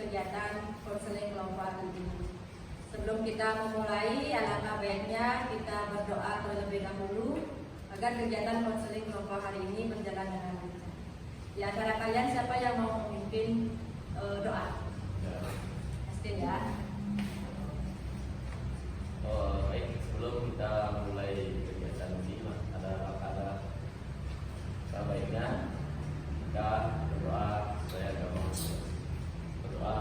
kegiatan konseling kelompok ini. Sebelum kita memulai, alangkah baiknya kita berdoa terlebih dahulu agar kegiatan konseling kelompok hari ini berjalan dengan lancar. Di antara kalian siapa yang mau memimpin doa? Pasti ya. Baik, sebelum kita mulai kegiatan ini, ada baiknya kita berdoa. Saya agak mau berdoa.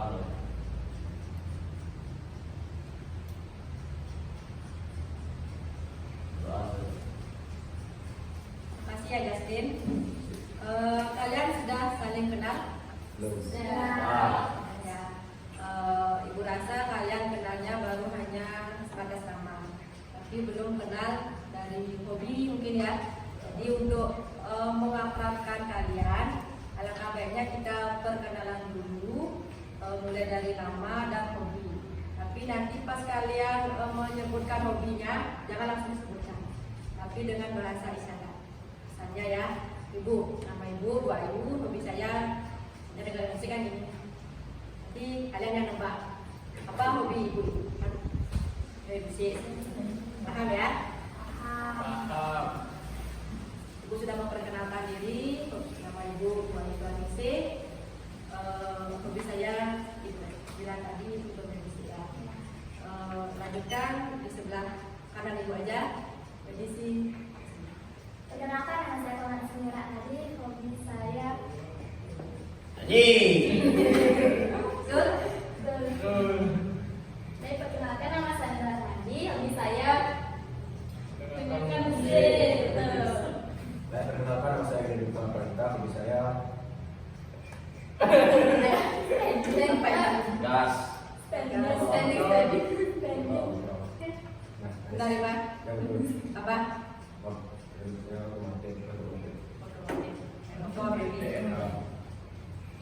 Makasih ya Justin. Kalian sudah saling kenal? Sudah. Ya. Ibu rasa kalian kenalnya baru hanya sebatas nama, tapi belum kenal dari hobi mungkin ya. Jadi untuk mengakrabkan kalian, alangkah baiknya kita perkenalan dulu, mulai dari nama dan hobi. Tapi nanti pas kalian menyebutkan hobinya, jangan langsung sebutkan, tapi dengan bahasa isyarat. Misalnya ya, Ibu, nama Ibu Bu Ayu, hobi saya dengar musik kan gini. Nanti kalian yang nebak apa hobi Ibu? Musik. Paham ya? Paham. Ibu sudah memperkenalkan diri, nama Ibu Bu Ayu musik. Hobi saya itu bilang tadi itu bermusik ya. Lanjutkan di sebelah kanan Ibu aja. Jadi sih. Perkenalkan, nama saya Tomat Semira tadi. Hobi saya Nyanyi. Betul? Saya perkenalkan, nama saya Nila tadi. Hobi saya menyanyikan musik. Saya perkenalkan, nama saya Gede Bintang Perintah. Hobi saya Gas. Standing. Bentar ya Pak. Apa?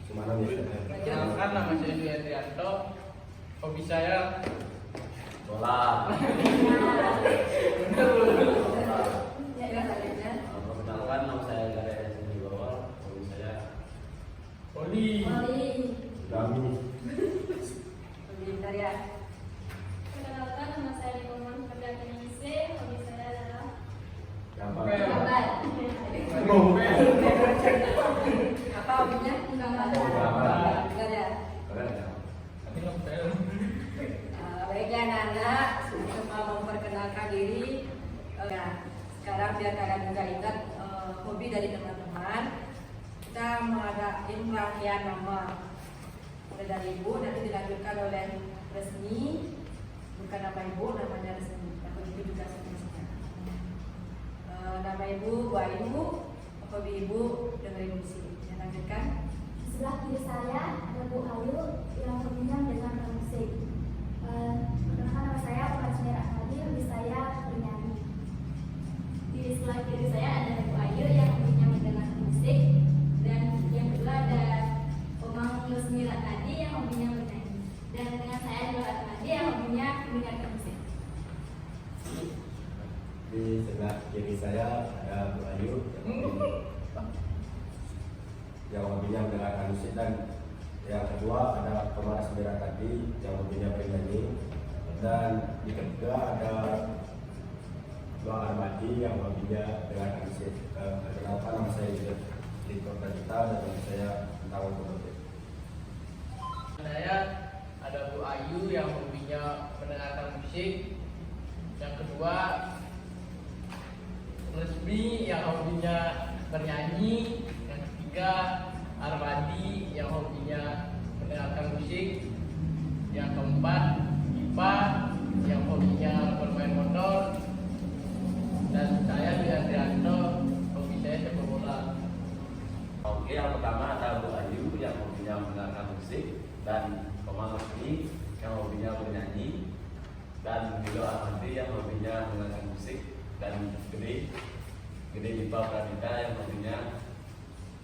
Semalam ya. Kenalkan, nama saya Dwi Adrianto. Hobi saya Bola. Ya, kalian. Perkenalkan, nama saya Gare Sendiri. Hobi saya voli. Kami Bentar ya. Perkenalkan, nama saya Nikoman Ferdianti Ningsih. Hobi saya adalah gambar. Apa hobinya? Gambar. Enggak ada. Keren ya. Ini ngepel. Baiknya anak-anak semua memperkenalkan diri. Sekarang biar kalian juga ingat hobi dari teman-teman. Kita mengadakan rangkaian nama mulai dari Ibu, nanti dilanjutkan oleh resmi. Bukan nama Ibu, namanya resmi. Atau itu juga seterusnya. Nama Ibu Bu Ayu, hobi Ibu dengerin musik. Saya lanjutkan. Di sebelah kiri saya ada Bu Ayu yang hobinya mendengarkan musik. Perkenalkan, nama saya Tomat Semira tadi. Hobi saya bernyanyi. Di sebelah kiri saya ada Bu Ayu yang hobinya mendengarkan musik. Dan yang kedua ada Omang Semira tadi yang hobinya bernyanyi. Dan dengan saya Dua tadi yang hobinya mendengarkan musik. Di sebelah kiri saya ada Bu Ayu yang hobinya mendengarkan musik, dan yang kedua ada Tomara Semira tadi yang hobinya bernyanyi, dan di ketiga ada Dua Armadi yang hobinya mendengarkan musik. Perkenalkan, nama saya Lito Pradita dan nama saya Tentang Otomotif. Saya ada Bu Ayu yang hobinya mendengarkan musik. Yang kedua Resmi yang hobinya bernyanyi. Yang ketiga Armadi yang hobinya mendengarkan musik. Yang keempat Ipa yang hobinya bermain motor. Dan saya Dwi Adrianto, hobi saya sepak bola. Oke, yang pertama ada Bu Ayu yang hobinya mendengarkan musik, dan Komang Resmi yang hobinya bernyanyi, dan Milo Ahmadi yang hobinya mendengarkan musik, dan Gede Ipa Pradita yang hobinya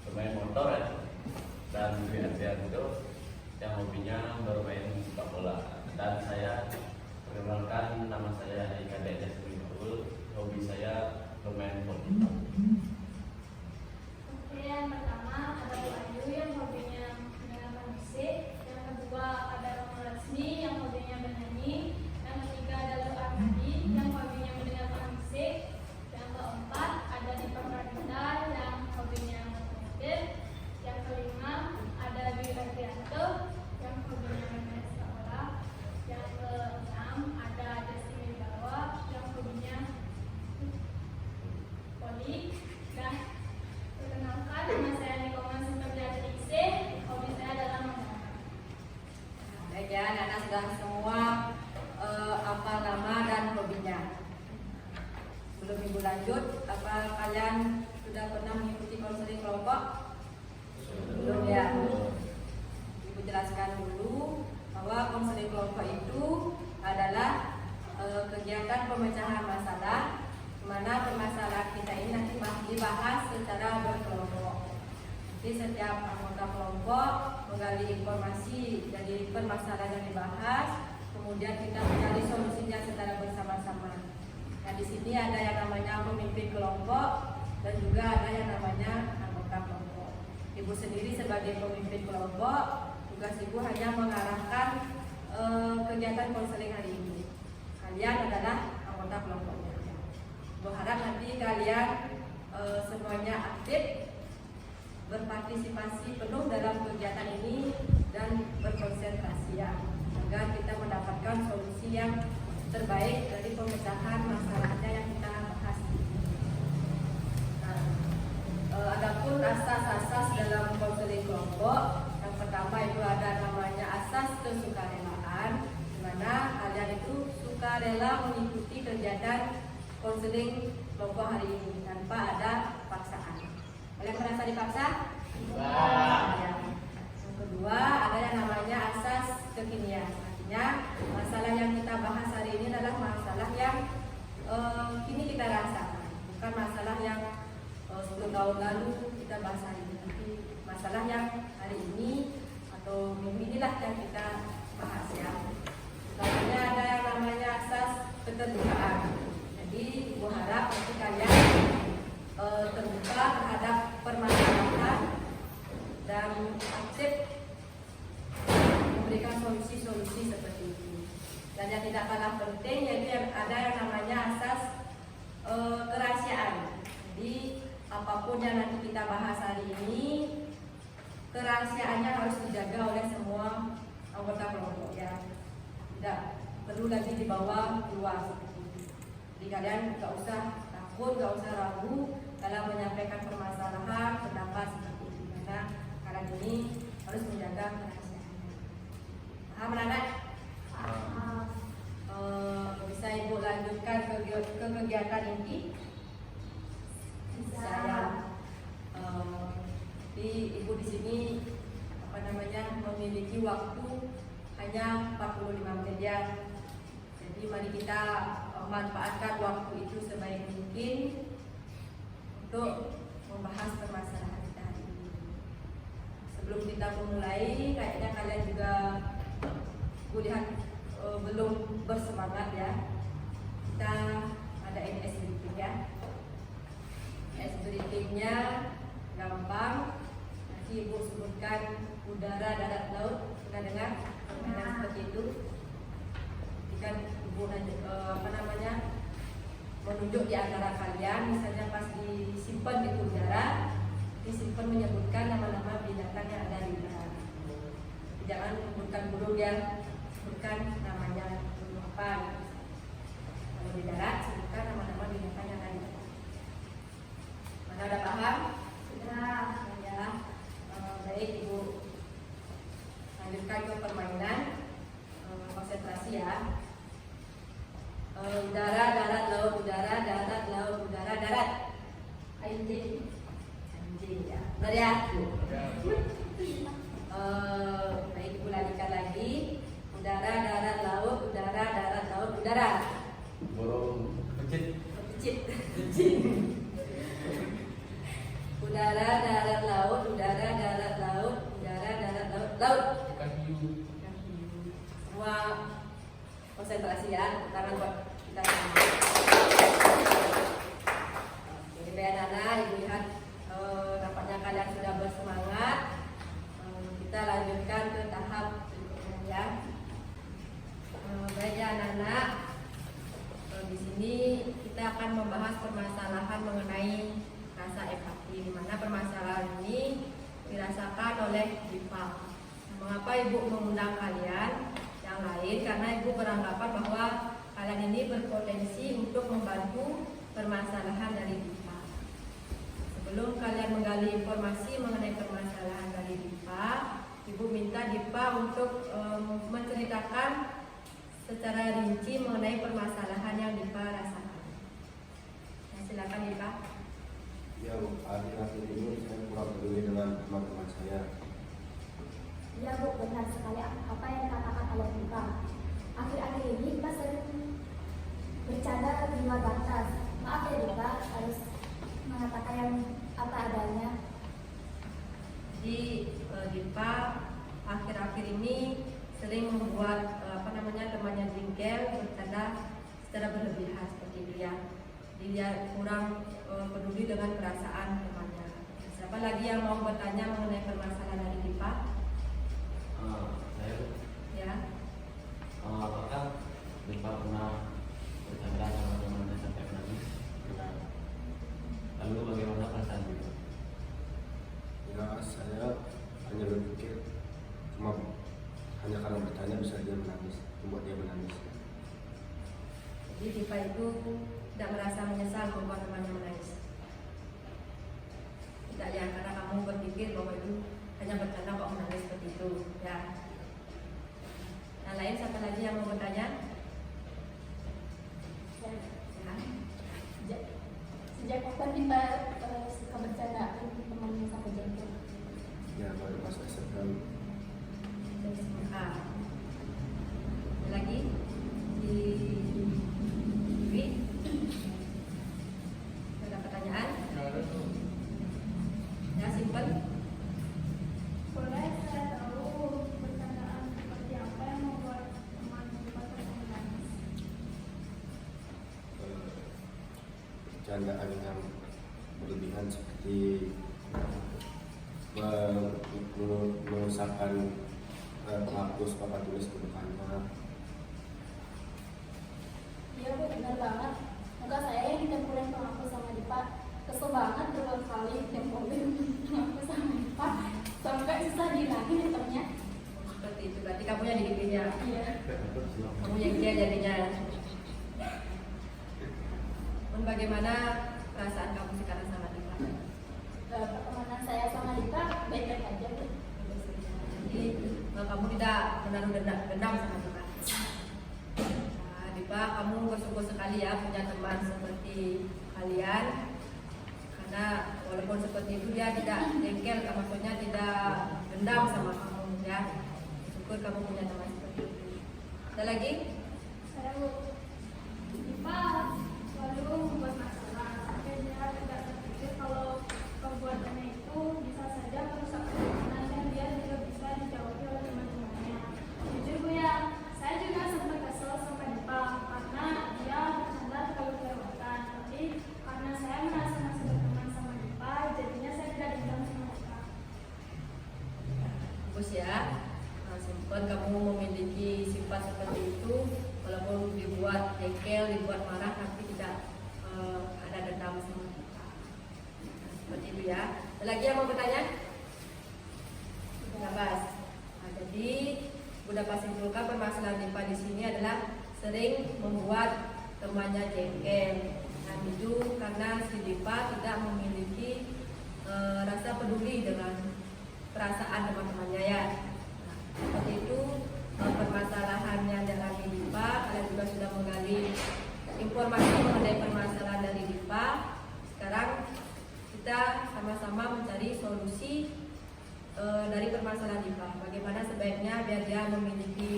bermain motor ya, dan Dwi Adrianto yang hobinya bermain sepak bola. Dan saya perkenalkan, nama saya Ika Dede Sumibul, hobi saya bermain bola. Oke, yang pertama ada Bu Ayu yang hobinya mendengarkan musik. Yang kedua lanjut, apa kalian sudah pernah mengikuti konseling kelompok? Belum ya? Ibu jelaskan dulu bahwa konseling kelompok itu adalah kegiatan pemecahan masalah, di mana permasalahan kita ini nanti dibahas secara berkelompok. Jadi setiap anggota kelompok menggali informasi dari permasalahan yang dibahas, kemudian kita mencari solusinya secara bersama-sama. Nah, di sini ada yang namanya pemimpin kelompok dan juga ada yang namanya anggota kelompok. Ibu sendiri sebagai pemimpin kelompok, tugas ibu hanya mengarahkan kegiatan konseling hari ini. Kalian adalah anggota kelompoknya. Berharap nanti kalian semuanya aktif, berpartisipasi penuh dalam kegiatan ini dan berkonsentrasi ya, agar kita mendapatkan solusi yang terbaik dari pemecahan masalahnya yang kita bahas. Nah, adapun asas-asas dalam konseling kelompok, yang pertama itu ada namanya asas kesukarelaan, di mana kalian itu sukarela mengikuti kegiatan konseling kelompok hari ini tanpa ada paksaan. Kalian merasa dipaksa? Ya. Yang kedua ada yang namanya asas kekinian. Artinya masalah yang kita bahas hari ini adalah masalah yang kini kita rasakan, bukan masalah yang 10 tahun lalu kita bahas hari ini, tapi masalah yang hari ini atau minggu inilah yang kita bahas ya. Selanjutnya ada yang namanya asas keterbukaan. Jadi ibu harap nanti kalian terbuka terhadap permasalahan dan aktif memberikan solusi-solusi seperti itu. Dan yang tidak kalah penting yaitu ada yang namanya asas kerahasiaan. Jadi apapun yang nanti kita bahas hari ini, kerahasiaannya harus dijaga oleh semua anggota kelompok ya. Tidak perlu lagi dibawa keluar seperti itu. Jadi kalian nggak usah takut, nggak usah ragu dalam menyampaikan permasalahan, pendapat seperti itu. Karena kalian ini harus menjaga kerahasiaannya. Paham anak? Bisa ibu lanjutkan ke kegiatan inti? Bisa ya. Jadi ibu di sini memiliki waktu hanya 45 menit ya. Jadi mari kita manfaatkan waktu itu sebaik mungkin untuk membahas permasalahan kita hari ini. Sebelum kita memulai, kayaknya kalian juga lihat belum bersemangat ya. Kita ada NS briefing ya. NS briefingnya gampang. Nanti ibu sebutkan udara, darat, laut. Pernah dengar permainan seperti itu? Kan ibu menunjuk di antara kalian, misalnya pas disimpan di udara, disimpan menyebutkan nama-nama binatang yang ada di udara. Jangan menyebutkan burung yang sebutkan namanya burung apa. Kalau di darat sebutkan nama-nama binatang yang ada di darat. Mana udah paham? Sudah ya. Baik ibu, lanjutkan ke permainan. Konsentrasi ya. Udara, darat, laut, udara, darat, laut, udara, darat. Anjing. Anjing ya. Benar ya? Baik, ibu lanjutkan lagi. Udara, darat, laut, udara, darat, laut, udara. Burung pecit. Pecit. Udara, darat, laut, udara, darat, laut, udara, darat, laut, laut. Semua konsentrasi ya, tangan buat kita. Jadi anak-anak, ibu lihat nampaknya kalian sudah bersemangat. Kita lanjutkan ke tahap berikutnya ya. Baik ya anak-anak, di sini kita akan membahas permasalahan mengenai rasa empati, di mana permasalahan ini dirasakan oleh Diva. Mengapa ibu mengundang kalian yang lain? Karena ibu beranggapan bahwa kalian ini berpotensi untuk membantu permasalahan dari Diva. Sebelum kalian menggali informasi mengenai permasalahan dari Diva, ibu minta Diva untuk menceritakan secara rinci mengenai permasalahan yang Diva rasakan. Nah, silakan. di luar batas. Maaf ya Dipa, harus mengatakan yang apa adanya. Jadi Dipa akhir-akhir ini sering membuat temannya jengkel, bercanda secara berlebihan seperti itu ya. Jadi dia kurang peduli dengan perasaan temannya. Siapa lagi yang mau bertanya mengenai permasalahan dari Dipa? Saya Ya. apakah Dipa pernah bercanda sama temannya sampai menangis? Lalu bagaimana perasaan Dipa? Ya, saya hanya berpikir cuma hanya karena bertanya bisa dia menangis, membuat dia menangis. Jadi Dipa itu tidak merasa menyesal membuat temannya menangis. Tidak ya, karena kamu berpikir bahwa itu hanya bercanda kok menangis seperti itu ya. Yang lain siapa lagi yang mau bertanya? Ya. Sejak kapan Dipa suka bercanda temannya sampai jengkel? Ya, baru masuk SMA. Dari SMA. Ada lagi di Dwi? Ada pertanyaan? Nggak ada tuh. Ya, simpen. Boleh saya tahu bercandaan seperti apa yang membuat teman Dipa menangis? Bercandaan yang berlebihan seperti mengusahakan menghapus papan tulis kebukannya. Iya Bu, benar banget. Muka saya yang ditempelin penghapus sama Dipa. Kesel banget berkali-kali ditempelin penghapus sama Dipa. Sampai susah dihilangin hitamnya. Seperti itu, berarti kamu yang digigitnya. Iya. Kamu yang dia jadinya. Dan bagaimana perasaan kamu sekarang sama Dipa? Pertemanan saya sama Dipa baik-baik aja Bu. Jadi kamu tidak menaruh dendam sama Dipa. Nah, Dipa, kamu bersyukur sekali ya punya teman seperti kalian. Karena walaupun seperti itu dia tidak jengkel, maksudnya tidak dendam sama kamu ya. Syukur kamu punya teman seperti itu. Ada lagi? Saya Bu, Dipa selalu membuat masalah. Sampai dia tidak terpikir kalau perbuatannya itu bisa saja merusak pertemanan dan dia tidak bisa dijauhi oleh teman-temannya. Jujur Bu ya, saya juga sempat kesel sama Dipa karena dia bercanda terlalu kelewatan. Tapi karena saya merasa masih berteman sama Dipa, jadinya saya tidak dendam sama Dipa. Bagus ya. Nah, simpan kamu memiliki sifat seperti itu, walaupun dibuat jengkel, dibuat marah, tapi tidak ada dendam sama kita. Nah, seperti itu ya. Ada lagi yang mau bertanya? Ya, Bas. Nah, jadi udah pasti simpulkan permasalahan Dipa di sini adalah sering membuat temannya jengkel. Dan itu karena si Dipa tidak memiliki rasa peduli dengan perasaan teman-temannya ya. Nah, seperti itu permasalahannya dalam Dipa. Kalian juga sudah menggali informasi mengenai permasalahan dari Dipa. Sekarang kita sama-sama mencari solusi dari permasalahan Dipa. Bagaimana sebaiknya biar dia memiliki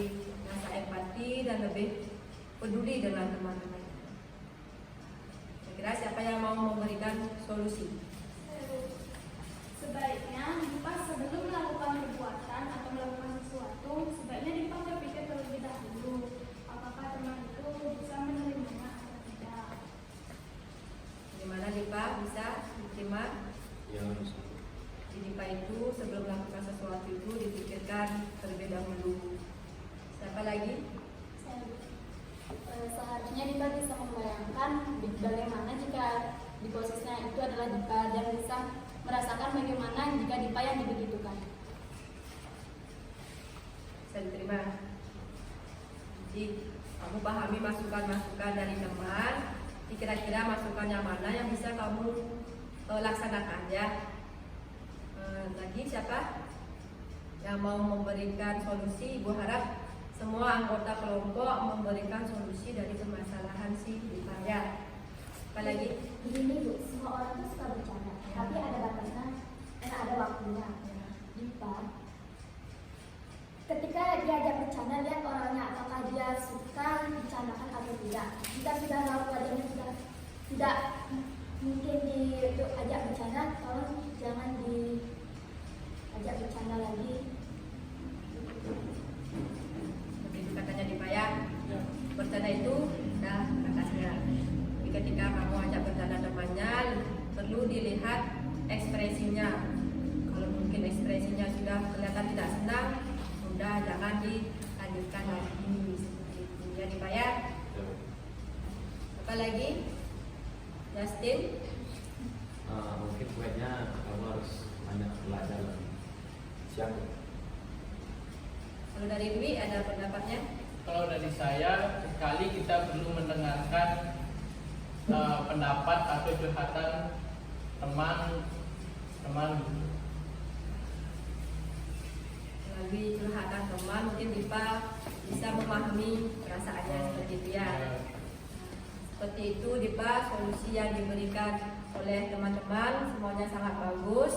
rasa empati dan lebih peduli dengan teman-teman. Kira-kira siapa yang mau memberikan solusi? Sebaiknya Dipa sebelum melakukan perbuatan atau melakukan sesuatu, sebaiknya Dipa berpikir terlebih dahulu apakah teman itu bisa menerimanya atau tidak. Bagaimana Dipa bisa diterima? Ya, bisa. Jadi Dipa itu sebelum melakukan sesuatu itu dipikirkan terlebih dahulu. Siapa lagi? Seharusnya Dipa bisa membayangkan bagaimana jika di posisinya itu adalah Dipa dan bisa merasakan bagaimana jika Dipa yang dibegitukan. Bisa diterima. Jadi kamu pahami masukan-masukan dari teman. Kira-kira masukan yang mana yang bisa kamu laksanakan ya. Lagi siapa yang mau memberikan solusi? Ibu harap semua anggota kelompok memberikan solusi dari permasalahan si Dipa ya. Apa lagi? Begini Bu, semua orang itu suka bercanda, tapi ada batasnya dan ada waktunya. Dipa, ketika diajak bercanda, lihat orangnya apakah dia suka dicandakan atau tidak. Jika sudah tahu wajahnya sudah tidak mungkin diajak bercanda, tolong jangan diajak bercanda lagi. Begitu katanya Dipa ya. Bercanda itu udah batasnya. Tapi ketika kamu ajak bercanda temannya, perlu dilihat ekspresinya. Kalau mungkin ekspresinya sudah kelihatan tidak senang, udah jangan dilanjutkan lagi seperti itu ya Dipa ya. Apa lagi? Justin? Mungkin sebaiknya kamu harus banyak belajar lagi. Siap. Kalau dari Dwi ada pendapatnya? Kalau dari saya, sekali kita perlu mendengarkan pendapat atau curhatan teman Melalui curhatan teman mungkin Dipa bisa memahami perasaannya seperti itu ya. Seperti itu Dipa, solusi yang diberikan oleh teman-teman semuanya sangat bagus.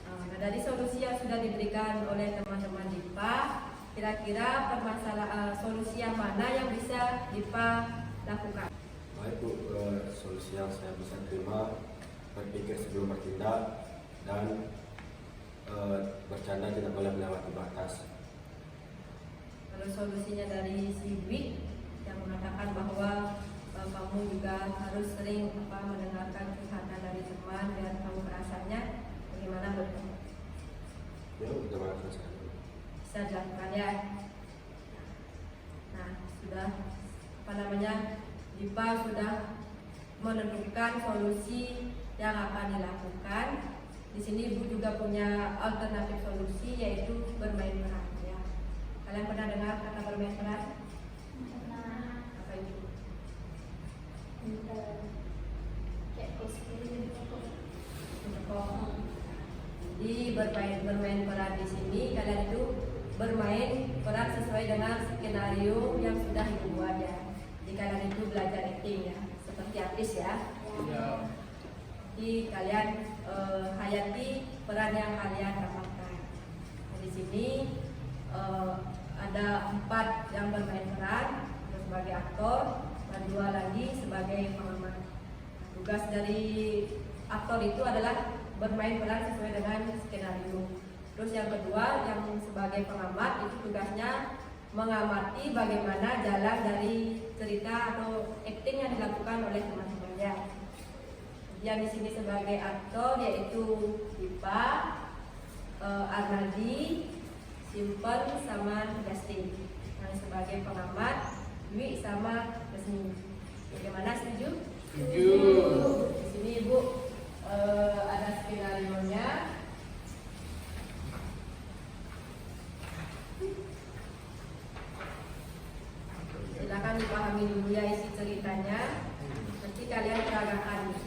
Nah, dari solusi yang sudah diberikan oleh teman-teman Dipa, kira-kira solusi yang mana yang bisa Dipa lakukan? Baik Bu, solusi yang saya bisa terima, berpikir sebelum bertindak dan bercanda tidak boleh melewati batas. Kalau solusinya dari si Dwi yang mengatakan bahwa kamu juga harus sering mendengarkan curhatan dari teman dan kamu perasaannya, bagaimana Bu? Ya, bagaimana selesai? Bisa dilakukan ya. Nah, sudah Dipa sudah menentukan solusi yang akan dilakukan. Di sini Bu juga punya alternatif solusi yaitu bermain peran ya. Kalian pernah dengar kata bermain peran? Karena Apa itu? kayak cosplay gitu. Jadi bermain peran di sini kalian itu bermain peran sesuai dengan skenario yang sudah dibuat ya. Jadi kalian itu belajar acting ya, seperti artis ya. ya, Jadi kalian hayati peran yang kalian dapatkan. Nah, di sini ada 4 yang bermain peran sebagai aktor dan 2 lagi sebagai pengamat. Tugas dari aktor itu adalah bermain peran sesuai dengan skenario. Terus yang kedua yang sebagai pengamat itu tugasnya mengamati bagaimana jalan dari cerita atau acting yang dilakukan oleh teman-temannya. Yang di sini sebagai aktor yaitu Dipa, Arnaldi, Simple sama Justin. Yang sebagai pengamat Dwi sama Resmi. Bagaimana, setuju? setuju. Di sini Ibu ada skenario-nya. Silakan dipahami dulu ya isi ceritanya. Nanti kalian peragakan ya.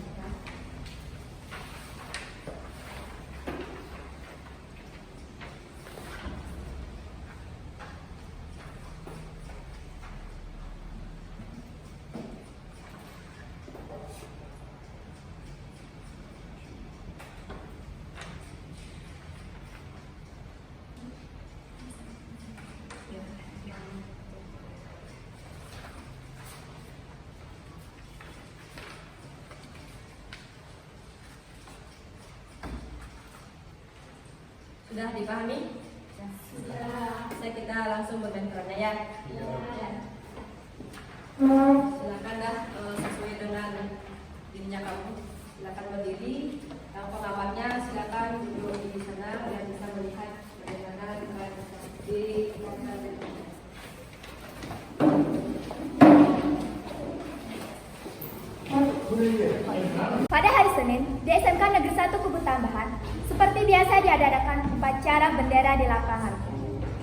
Sudah dipahami? Sudah. Bisa kita langsung bermain perannya ya. Ya. Silakan dah sesuai dengan dirinya kamu. Silakan berdiri. Yang pengamatnya silakan duduk di sana dan bisa melihat bagaimana peran di Pada hari Senin, di SMK Negeri 1 Kubu Tambahan, seperti biasa diadakan upacara bendera di lapangan.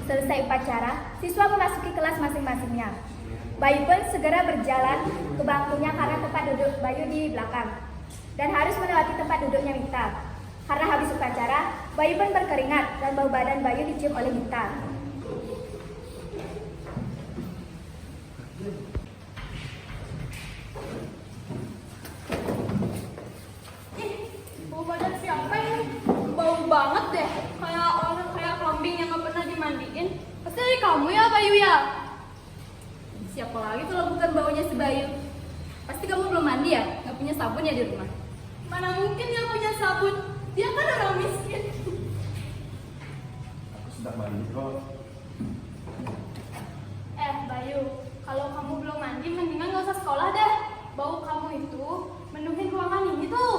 Selesai upacara, siswa memasuki kelas masing-masingnya. Bayu pun segera berjalan ke bangkunya karena tempat duduk Bayu di belakang dan harus melewati tempat duduknya Mita. Karena habis upacara, Bayu pun berkeringat dan bau badan Bayu dicium oleh Mita. Bau badan siapa ini? Bau banget deh. Kayak kambing yang gak pernah dimandiin. Pasti dari kamu ya, Bayu ya? Siapa lagi kalau bukan baunya si Bayu? Pasti kamu belum mandi ya? Gak punya punya sabun ya di rumah? Mana mungkin dia punya sabun? Dia kan orang miskin. Aku sudah mandi kok. Bayu, kalau kamu belum mandi, mendingan gak usah sekolah deh. Bau kamu itu menuhin ruangan ini tuh.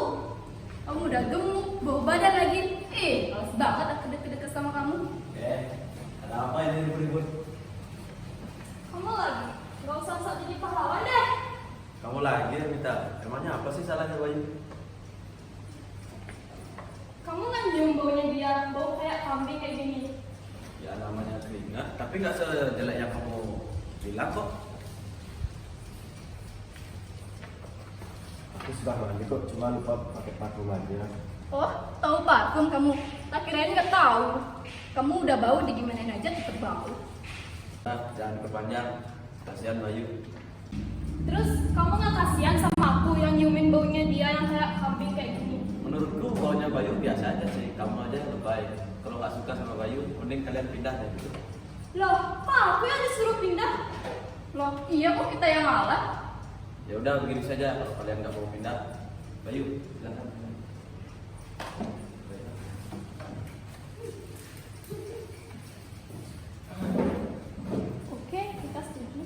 Kamu udah gemuk, bau badan lagi. Males banget aku deket-deket sama kamu. Ada apa ini ribut-ribut? Kamu lagi, gak usah sok jadi pahlawan deh. Kamu lagi yang minta. Emangnya apa sih salahnya Bayu? Kamu kan nyium baunya dia, bau kayak kambing kayak gini. Ya namanya keringat, tapi nggak sejelek yang kamu bilang kok. Aku sudah mandi kok, cuma lupa pakai parfum aja. Oh, tahu parfum kamu? Tak kirain nggak tahu. Kamu udah bau, digimanain aja tetep bau. Nah, jangan kepanjang, kasihan Bayu. Terus kamu nggak kasihan sama aku yang nyiumin baunya dia yang kayak kambing kayak gini? Menurutku baunya Bayu biasa aja sih, kamu aja yang lebay. Kalau nggak suka sama Bayu, mending kalian pindah deh gitu. Loh, kok aku yang disuruh pindah? Loh, iya kok kita yang ngalah? Ya udah begini saja, kalau kalian nggak mau pindah, Bayu silakan. Oke, kita setuju.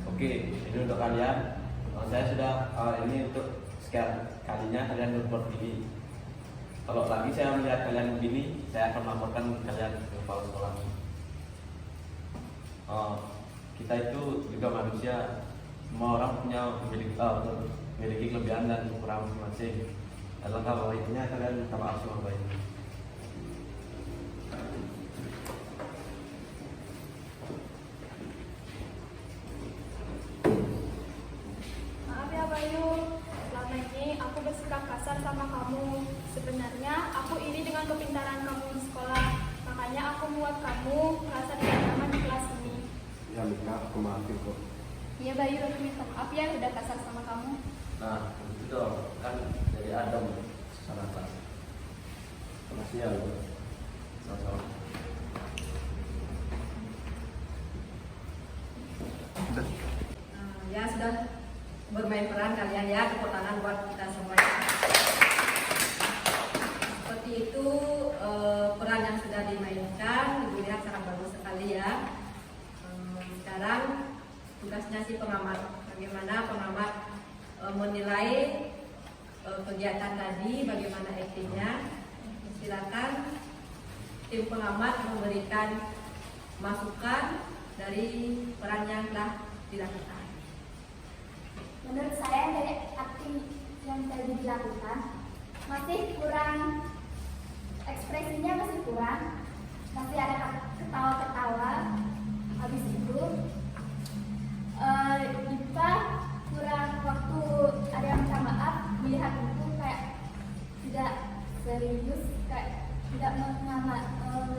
Oke, ini untuk kalian. Saya sudah ini untuk sekian kalinya kalian berbuat begini. Kalau lagi saya melihat kalian begini, saya akan melaporkan kalian ke kepala sekolah. Kita itu juga manusia, semua orang punya memiliki kelebihan dan kekurangan masing-masing. Alangkah baiknya kalian minta maaf sama Bayu. Maaf ya Bayu, selama ini aku bersikap kasar sama kamu. Sebenarnya aku iri dengan kepintaran kamu di sekolah. Makanya aku buat kamu merasa tidak nyaman di kelas ini. Ya Mika, aku maafin kok. Iya Bayu, aku minta maaf ya udah kasar sama kamu. Nah, itu dong, kan dari Adam sana kelas. Makasih ya lo. Sama-sama. Ya sudah bermain peran kalian ya, tepuk tangan buat kita semuanya. Seperti itu peran yang sudah dimainkan, Ibu lihat sangat bagus sekali ya. Sekarang tugasnya si pengamat, bagaimana pengamat menilai kegiatan tadi, bagaimana aktingnya. Silakan tim pengamat memberikan masukan dari peran yang telah dilakukan. Menurut saya dari akting yang tadi dilakukan masih kurang, ekspresinya masih kurang, masih ada ketawa-ketawa. Habis itu kita kurang waktu, ada yang minta maaf melihat itu kayak tidak serius, kayak tidak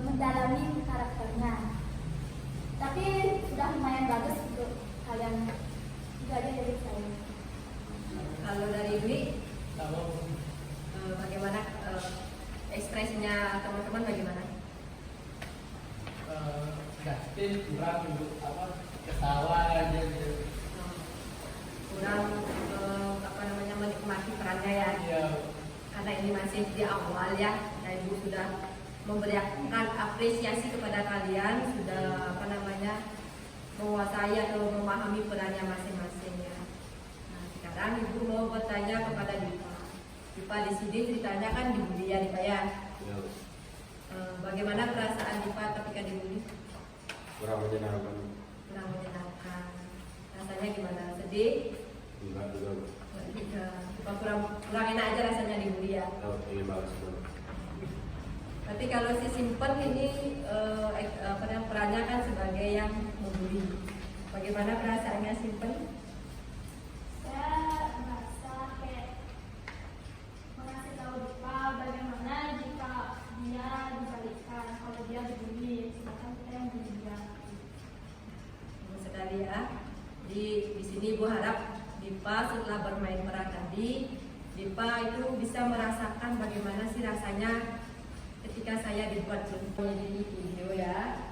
mendalami karakternya. Tapi sudah lumayan bagus untuk kalian. Itu aja dari saya. Kalau dari Dwi, bagaimana ekspresinya teman-teman bagaimana? Justin kurang ketawa aja gitu. Kurang menikmati perannya ya. Iya. Karena ini masih di awal ya, dan Ibu sudah memberikan apresiasi kepada kalian, sudah menguasai atau memahami perannya masing-masing ya. Nah, sekarang Ibu mau bertanya kepada Dipa. Dipa di sini ceritanya kan dibully ya Dipa ya. Bagaimana perasaan Dipa ketika dibully? Kurang menyenangkan. Kurang menyenangkan. Rasanya gimana? Sedih? Enggak juga. Dipa kurang enak aja rasanya dibully ya. Ingin balas dulu. Tapi kalau si Simpen ini perannya kan sebagai yang membuli. Bagaimana perasaannya Simpen? Saya merasa kayak mengasih tahu Dipa bagaimana jika dia dibalikkan kalau dia dibully, sedangkan kita yang bully dia. Bagus sekali ya. Di sini Ibu harap Dipa setelah bermain peran tadi, Dipa itu bisa merasakan bagaimana sih rasanya ketika saya dibuat jadi video ya.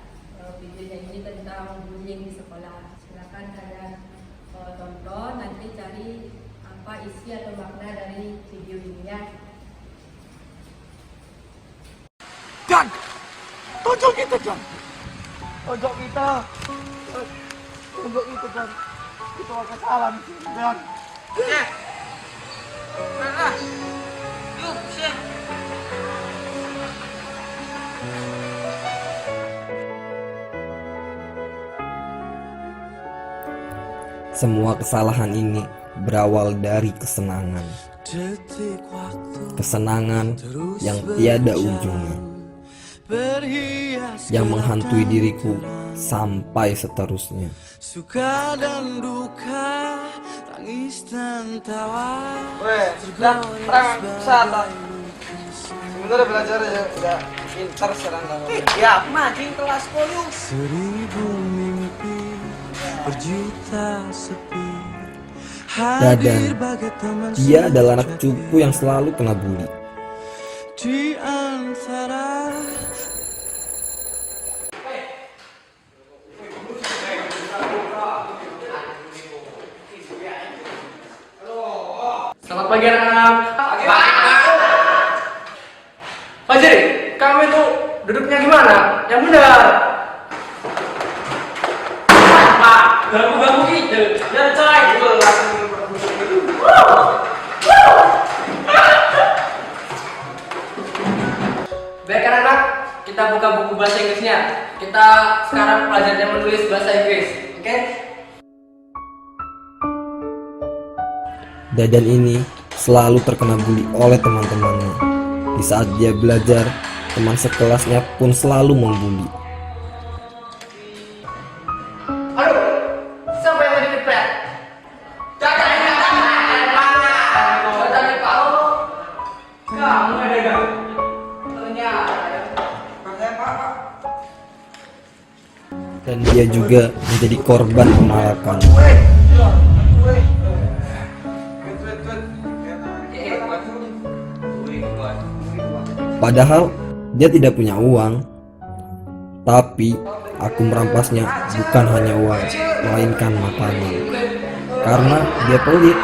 Videonya ini tentang bullying di sekolah. Silakan kalian tonton, nanti cari apa apa isi atau makna dari video ini ya. Jan, tunjuk kita Jan. Tunjuk kita. Tunjuk kita Jan. Itu agak salah nih Jan. Oke. Mana? Yuk, sih. Semua kesalahan ini berawal dari kesenangan. Kesenangan yang tiada ujungnya, yang menghantui diriku sampai seterusnya. Suka dan duka, tangis dan tawa. Weh, sudah perang pesat. Sebenarnya belajar ya udah pintar sekarang kamu. Ya, mancing kelas koyo. Seribu mimpi, berjuta sepi. Dadan, dia adalah anak cupu yang selalu kena bully. Di antara Selamat pagi anak-anak. Fajri, kamu itu duduknya gimana? Yang benar. Pak, ganggu-ganggu gitu. Ya coy. Baik anak-anak, kita buka buku bahasa Inggrisnya. Kita sekarang pelajarannya menulis bahasa Inggris, oke? Dadan ini selalu terkena bully oleh teman-temannya. Di saat dia belajar, teman sekelasnya pun selalu membuli. Aduh, siapa yang tadi dipret? Jangan kamu ada gak? Dan dia juga menjadi korban penolakan. Padahal dia tidak punya uang, tapi aku merampasnya bukan hanya uang, melainkan makanan. Karena dia pelit.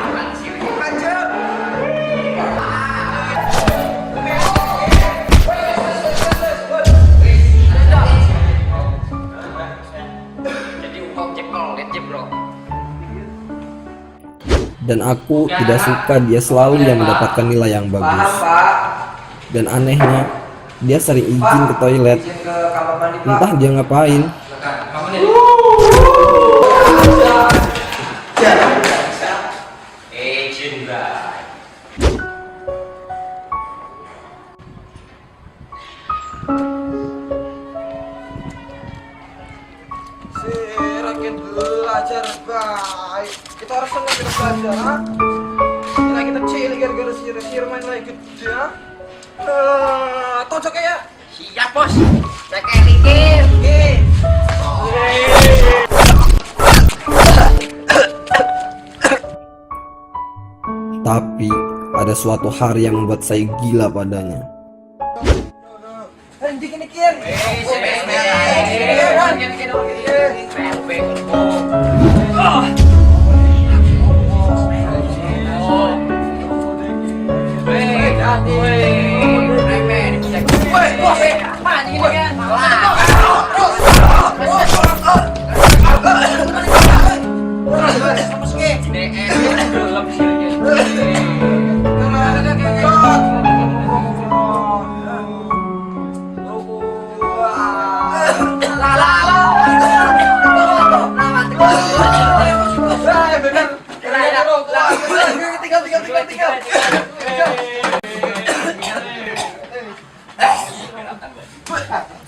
Dan aku tidak suka dia selalu yang mendapatkan nilai yang bagus. Dan anehnya, dia sering izin ke toilet. Entah dia ngapain. Rakyat belajar baik. Kita harus senang kita belajar, ha? Nah, kita cilik gara-gara sihir main lagi gitu ya. Tojok ya. Siap bos, saya kayak mikir. Tapi ada suatu hari yang membuat saya gila padanya.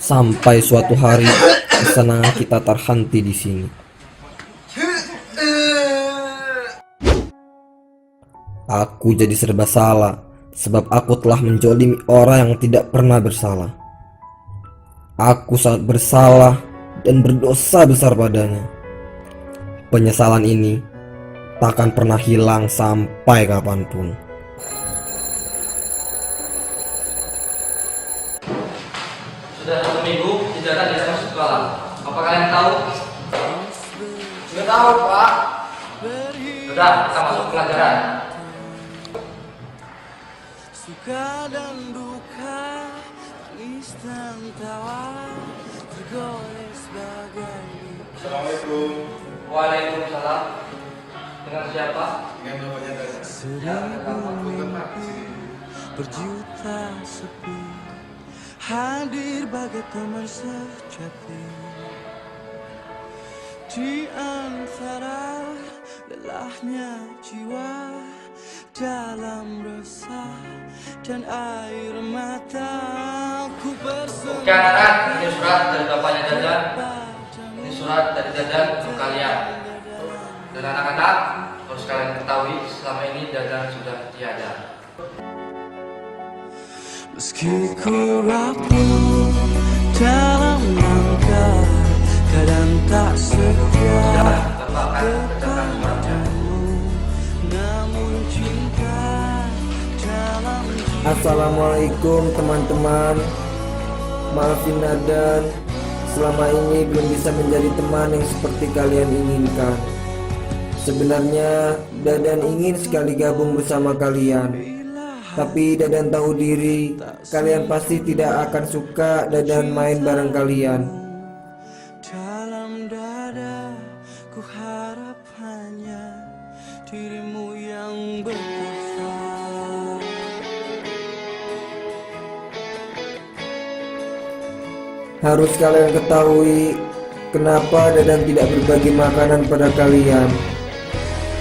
Sampai suatu hari kesenangan kita terhenti di sini. Aku jadi serba salah sebab aku telah menjolimi orang yang tidak pernah bersalah. Aku sangat bersalah dan berdosa besar padanya. Penyesalan ini takkan pernah hilang sampai kapanpun. Sudah 1 minggu Ijazah tidak masuk sekolah. Apa kalian tahu? Sudah tahu, Pak. Sudah, kita masuk pelajaran. suka dan duka, tangis dan tawa, tergores bagai. Assalamualaikum. Waalaikumsalam. Dengan siapa? Dengan bapaknya dari Seribu mimpi, berjuta sepi, hadir bagai teman sejati. Di antara lelahnya jiwa, dalam resah dan air mata, ku bersembah. Oke anak-anak, ini surat dari bapaknya Dadan. Ini surat dari Dadan untuk kalian. Dan anak-anak, harus kalian ketahui selama ini Dadan sudah tiada. Meski ku rapuh dalam langkah, kadang tak setia kepadamu, namun cinta dalam jiwa. Assalamualaikum teman-teman. Maafin Dadan, selama ini belum bisa menjadi teman yang seperti kalian inginkan. Sebenarnya Dadan ingin sekali gabung bersama kalian, tapi Dadan tahu diri kalian pasti tidak akan suka Dadan main bareng kalian. Dalam dada ku harap hanya dirimu yang berkuasa. Harus kalian ketahui kenapa Dadan tidak berbagi makanan pada kalian.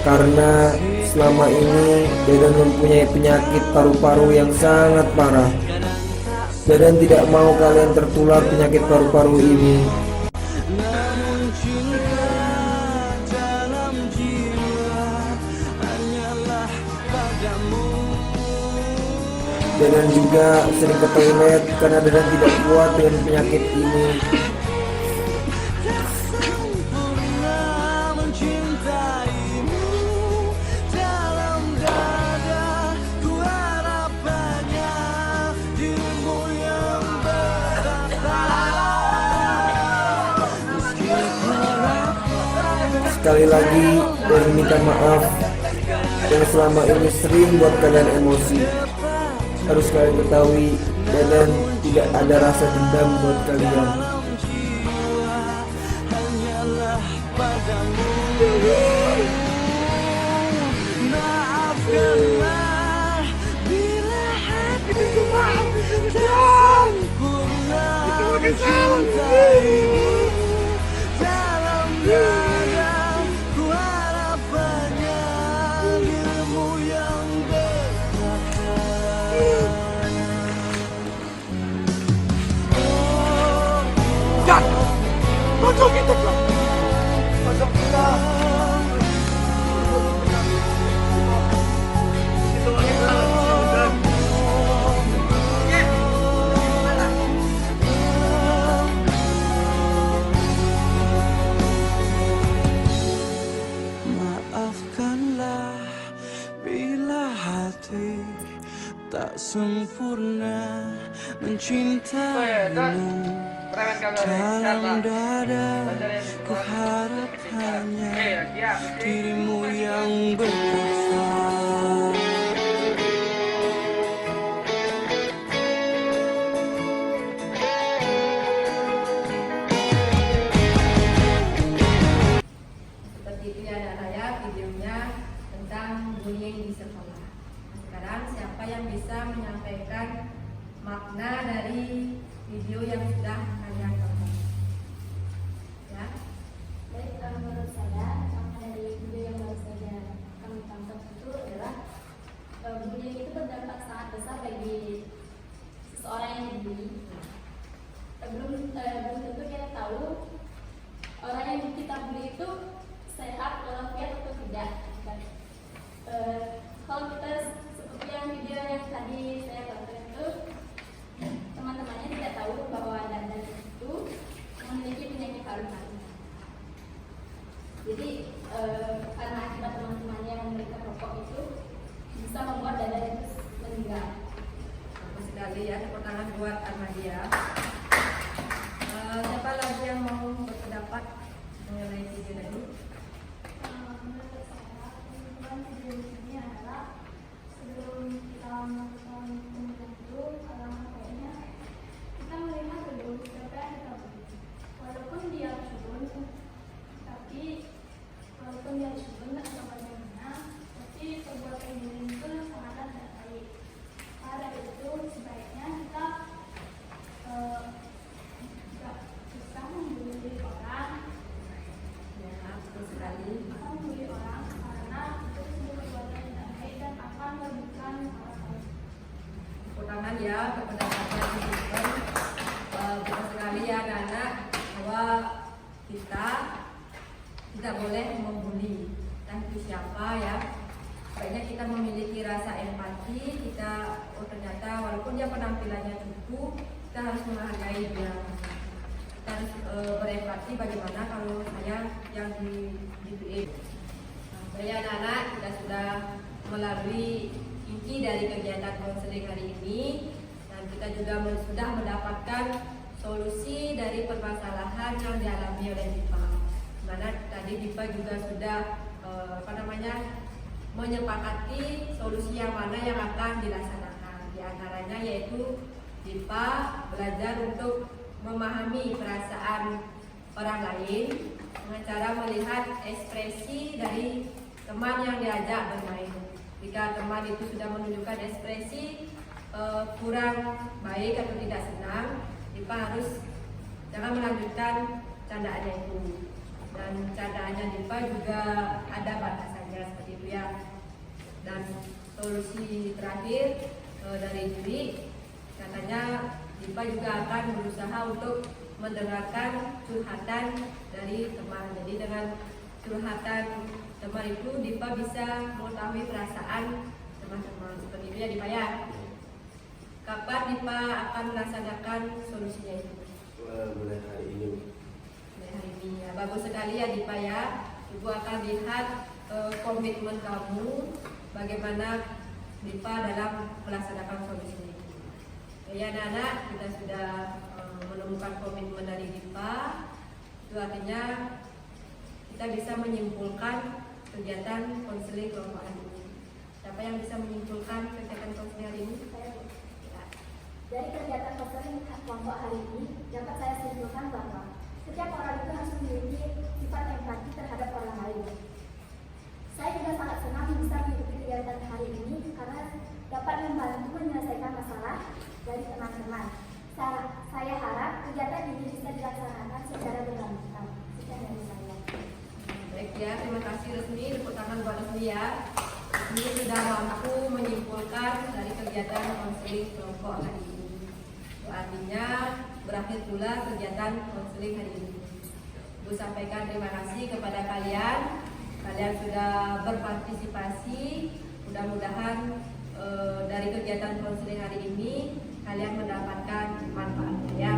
Karena selama ini Dadan mempunyai penyakit paru-paru yang sangat parah. Dadan tidak mau kalian tertular penyakit paru-paru ini. Namun cinta dalam jiwa hanyalah padamu. Dadan juga sering ke toilet karena Dadan tidak kuat dengan penyakit ini. Sempurna mencintaimu, dalam dada ku harap hanya dirimu yang berkata. Meski ku rapuh, Sekali lagi Dadan minta maaf yang selama ini sering buat kalian emosi. Harus kalian ketahui Dadan tidak ada rasa dendam buat kalian. dalam jiwa hanyalah padamu. Maafkanlah bila hatiku tak pernah mencintaimu. Dalam dada ku harap hanya dirimu yang berkata. Dan tunjuk kita kan. Tunjuk kita. Itu lagi dan. Maafkanlah bila hati tak sempurna mencintaimu. Dalam dada ku harap hanya dirimu yang berkuasa. Seperti itu ya anak-anak ya videonya tentang bullying di sekolah. Nah, sekarang siapa yang bisa menyampaikan makna dari video yang sudah kalian tonton? Ya. Baik, menurut saya makna dari video yang baru saja kami tonton itu adalah bullying itu berdampak sangat besar bagi seseorang yang dibully. Belum tentu kita tahu orang yang kita bully itu sehat walafiat atau tidak. Kalau kita seperti yang video yang tadi saya tonton itu, teman-temannya tidak tahu bahwa Dadan itu memiliki penyakit paru-paru. Jadi karena akibat teman-temannya yang memberikan rokok itu bisa membuat Dadan itu meninggal. Bagus sekali ya, tepuk tangan buat Ahmadiyah. Siapa lagi yang mau berpendapat mengenai video tadi? Menurut saya, keuntungan video ini adalah sebelum kita melakukan juga kepada teman-teman benar sekali ya anak-anak bahwa kita tidak boleh membuli entah itu siapa ya. Sebaiknya kita memiliki rasa empati. Kita ternyata walaupun dia penampilannya cukup, kita harus menghargai dia. Kita harus berempati bagaimana kalau saya yang di saya anak-anak kita sudah melalui inti dari kegiatan konseling hari ini, dan kita juga sudah mendapatkan solusi dari permasalahan yang dialami oleh Dipa. Mana tadi Dipa juga sudah menyepakati solusi yang mana yang akan dilaksanakan. Di antaranya yaitu Dipa belajar untuk memahami perasaan orang lain dengan cara melihat ekspresi dari teman yang diajak bermain. Jika teman itu sudah menunjukkan ekspresi kurang baik atau tidak senang, Dipa harus jangan melanjutkan candaannya itu. Dan candaannya Dipa juga ada batasannya seperti itu ya. Dan solusi terakhir dari Juli, katanya Dipa juga akan berusaha untuk mendengarkan curhatan dari teman. Jadi dengan curhatan teman itu Dipa bisa mengetahui perasaan teman-teman. Seperti itu ya Dipa ya. Kapan Dipa akan melaksanakan solusinya itu? Mulai hari ini. Mulai hari ini ya. Bagus sekali ya Dipa ya. Ibu akan lihat komitmen kamu bagaimana Dipa dalam melaksanakan solusinya itu. Ya anak-anak, kita sudah menemukan komitmen dari Dipa. Itu artinya kita bisa menyimpulkan kegiatan konseling kelompok hari ini. Siapa yang bisa menyimpulkan kegiatan konseling hari ini? Dari kegiatan konseling kelompok hari ini dapat saya simpulkan bahwa setiap orang itu harus memiliki sifat empati terhadap orang lain. Saya juga sangat senang bisa mengikuti kegiatan hari ini karena dapat membantu menyelesaikan masalah dari teman-teman. Saya harap kegiatan ini bisa dilaksanakan secara berlanjutan. Sekian dari saya. Baik ya, terima kasih Resmi, tepuk tangan buat Resmi ya. Resmi sudah mampu menyimpulkan dari kegiatan konseling kelompok hari ini. Itu artinya berakhir pula kegiatan konseling hari ini. Ibu sampaikan terima kasih kepada kalian. Kalian sudah berpartisipasi. Mudah-mudahan dari kegiatan konseling hari ini kalian mendapatkan manfaatnya ya.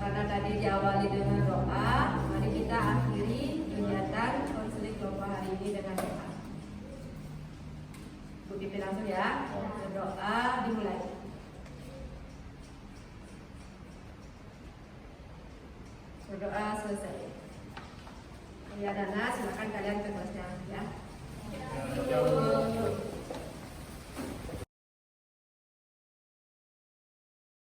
Karena tadi diawali dengan doa, mari kita akhiri kegiatan konseling kelompok hari ini dengan doa. Bu pimpin langsung ya. Doa dimulai. Berdoa selesai. Ya Dana, silakan kalian ke kelasnya ya.